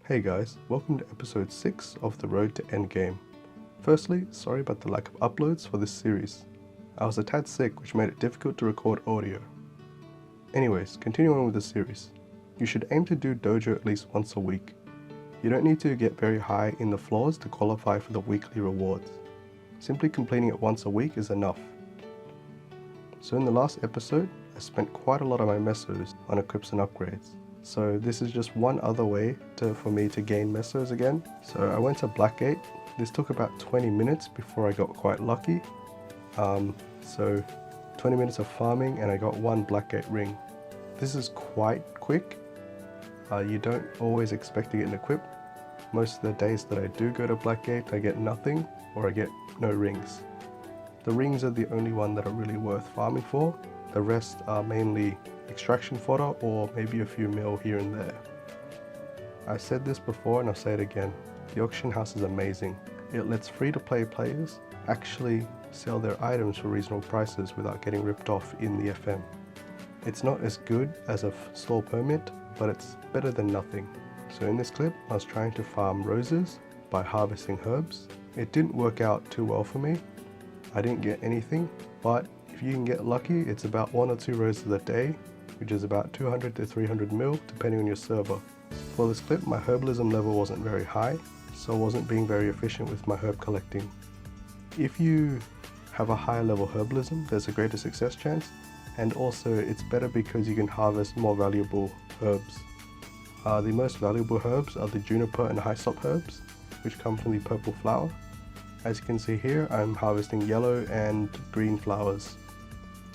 Hey guys, welcome to episode 6 of The Road to Endgame. Firstly, sorry about the lack of uploads for this series. I was a tad sick, which made it difficult to record audio. Anyways, continuing on with the series. You should aim to do dojo at least once a week. You don't need to get very high in the floors to qualify for the weekly rewards. Simply completing it once a week is enough. So in the last episode, I spent quite a lot of my mesos on equips and upgrades. So this is just one other way for me to gain mesos again. So I went to Blackgate. This took about 20 minutes before I got quite lucky. So 20 minutes of farming and I got one Blackgate ring. This is quite quick. You don't always expect to get an equip. Most of the days that I do go to Blackgate, I get nothing or I get no rings. The rings are the only one that are really worth farming for. The rest are mainly extraction fodder or maybe a few mil here and there. I've said this before and I'll say it again. The auction house is amazing. It lets free-to-play players actually sell their items for reasonable prices without getting ripped off in the FM. It's not as good as a store permit, but it's better than nothing. So in this clip, I was trying to farm roses by harvesting herbs. It didn't work out too well for me. I didn't get anything, but if you can get lucky, it's about 1 or 2 roses a day, which is about 200 to 300 mil depending on your server. For this clip, my herbalism level wasn't very high, so I wasn't being very efficient with my herb collecting. If you have a higher level herbalism, there's a greater success chance, and also it's better because you can harvest more valuable herbs. The most valuable herbs are the juniper and hyssop herbs, which come from the purple flower. As you can see here, I'm harvesting yellow and green flowers.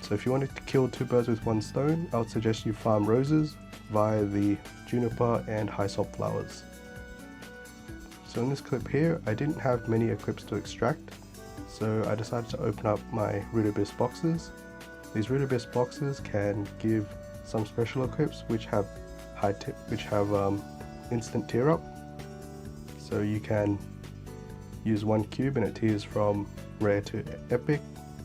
So if you wanted to kill 2 birds with 1 stone, I would suggest you farm roses via the juniper and hyssop flowers. So in this clip here, I didn't have many equips to extract, so I decided to open up my Root Abyss boxes. These Root Abyss boxes can give some special equips which have instant tier up. So you can use 1 cube and it tiers from rare to epic,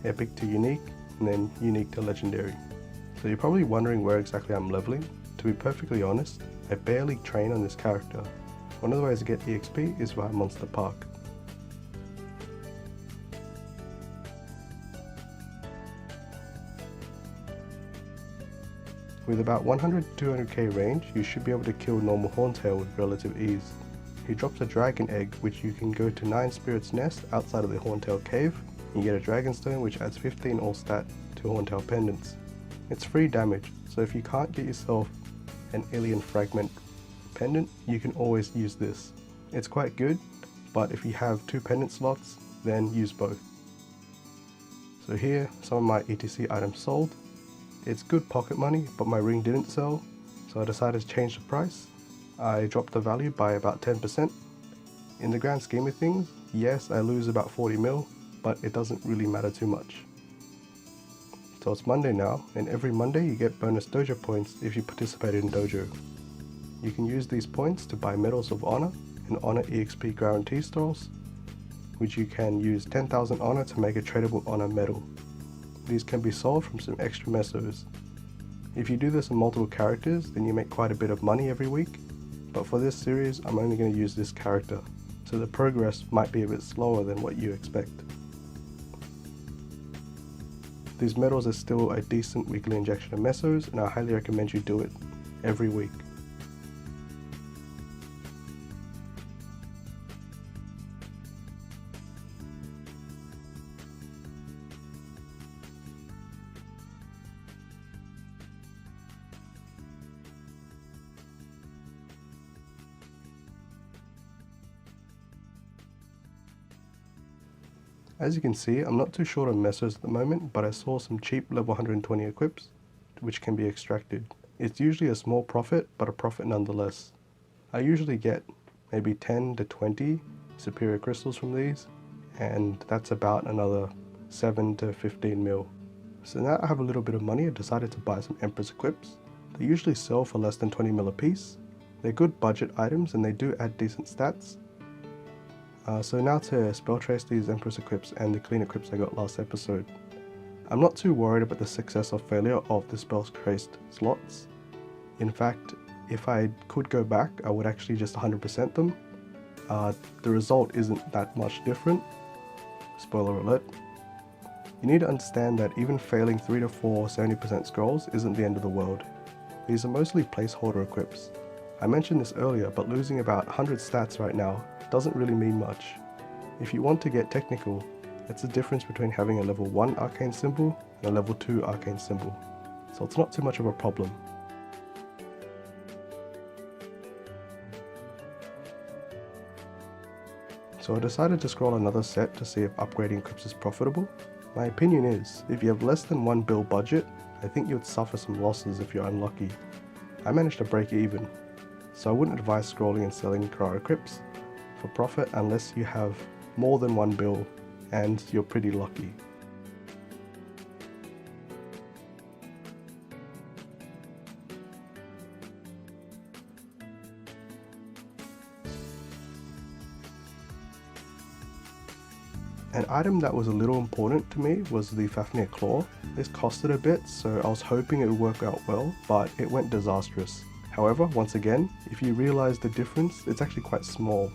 epic to unique, and then unique to legendary. So you're probably wondering where exactly I'm leveling. To be perfectly honest, I barely train on this character. One of the ways to get EXP is via Monster Park. With about 100 to 200k range, you should be able to kill normal Horntail with relative ease. He drops a dragon egg, which you can go to 9 Spirit's Nest outside of the Horntail cave. You get a dragon stone which adds 15 all stat to Horntail pendants. It's free damage, so if you can't get yourself an alien fragment pendant, you can always use this. It's quite good, but if you have 2 pendant slots, then use both. So here, some of my ETC items sold. It's good pocket money, but my ring didn't sell, so I decided to change the price. I dropped the value by about 10%. In the grand scheme of things, yes, I lose about 40 mil, but it doesn't really matter too much. So it's Monday now, and every Monday you get bonus dojo points if you participated in dojo. You can use these points to buy medals of honor and honor EXP guarantee stores, which you can use 10,000 honor to make a tradable honor medal. These can be sold from some extra mesos. If you do this in multiple characters, then you make quite a bit of money every week, but for this series I'm only going to use this character, so the progress might be a bit slower than what you expect. These medals are still a decent weekly injection of mesos, and I highly recommend you do it every week. As you can see, I'm not too short on mesos at the moment, but I saw some cheap level 120 equips, which can be extracted. It's usually a small profit, but a profit nonetheless. I usually get maybe 10 to 20 superior crystals from these, and that's about another 7 to 15 mil. So now I have a little bit of money, I decided to buy some Empress equips. They usually sell for less than 20 mil a piece. They're good budget items and they do add decent stats. So now to spell trace these Empress equips and the clean equips I got last episode. I'm not too worried about the success or failure of the spell traced slots. In fact, if I could go back, I would actually just 100% them. The result isn't that much different. Spoiler alert. You need to understand that even failing 3 to 4 70% scrolls isn't the end of the world. These are mostly placeholder equips. I mentioned this earlier, but losing about 100 stats right now doesn't really mean much. If you want to get technical, it's the difference between having a level 1 arcane symbol and a level 2 arcane symbol, so it's not too much of a problem. So I decided to scroll another set to see if upgrading equips is profitable. My opinion is, if you have less than 1 bill budget, I think you would suffer some losses if you're unlucky. I managed to break even, so I wouldn't advise scrolling and selling Kara equips for profit unless you have more than 1 bill and you're pretty lucky. An item that was a little important to me was the Fafnir claw. This costed a bit, so I was hoping it would work out well, but it went disastrous. However, once again, if you realize the difference, it's actually quite small.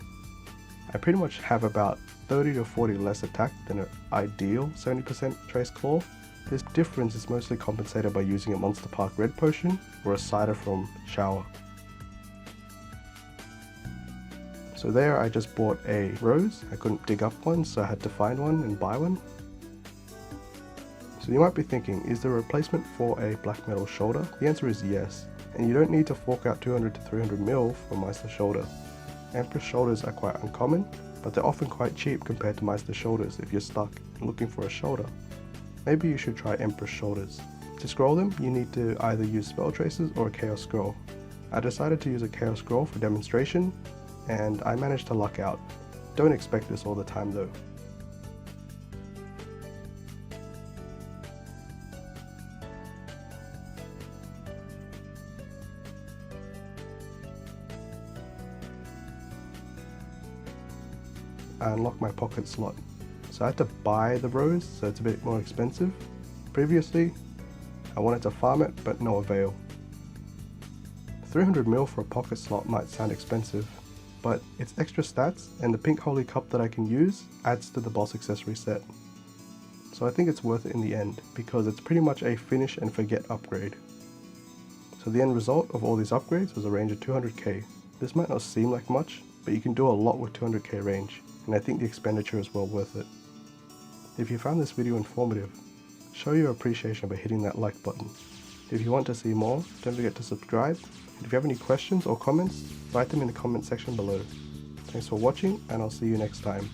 I pretty much have about 30 to 40 less attack than an ideal 70% trace claw. This difference is mostly compensated by using a Monster Park red potion or a cider from Shower. So there I just bought a rose. I couldn't dig up one, so I had to find one and buy one. So you might be thinking, is there a replacement for a black metal shoulder? The answer is yes, and you don't need to fork out 200 to 300 mil for Meister shoulder. Empress shoulders are quite uncommon, but they're often quite cheap compared to Meister shoulders if you're stuck and looking for a shoulder. Maybe you should try Empress shoulders. To scroll them, you need to either use spell traces or a chaos scroll. I decided to use a chaos scroll for demonstration, and I managed to luck out. Don't expect this all the time though. I unlocked my pocket slot. So I had to buy the rose, so it's a bit more expensive. Previously, I wanted to farm it, but no avail. 300 mil for a pocket slot might sound expensive, but it's extra stats, and the pink holy cup that I can use adds to the boss accessory set. So I think it's worth it in the end, because it's pretty much a finish and forget upgrade. So the end result of all these upgrades was a range of 200k. This might not seem like much, but you can do a lot with 200k range, and I think the expenditure is well worth it. If you found this video informative, show your appreciation by hitting that like button. If you want to see more, don't forget to subscribe. And if you have any questions or comments, write them in the comment section below. Thanks for watching, and I'll see you next time.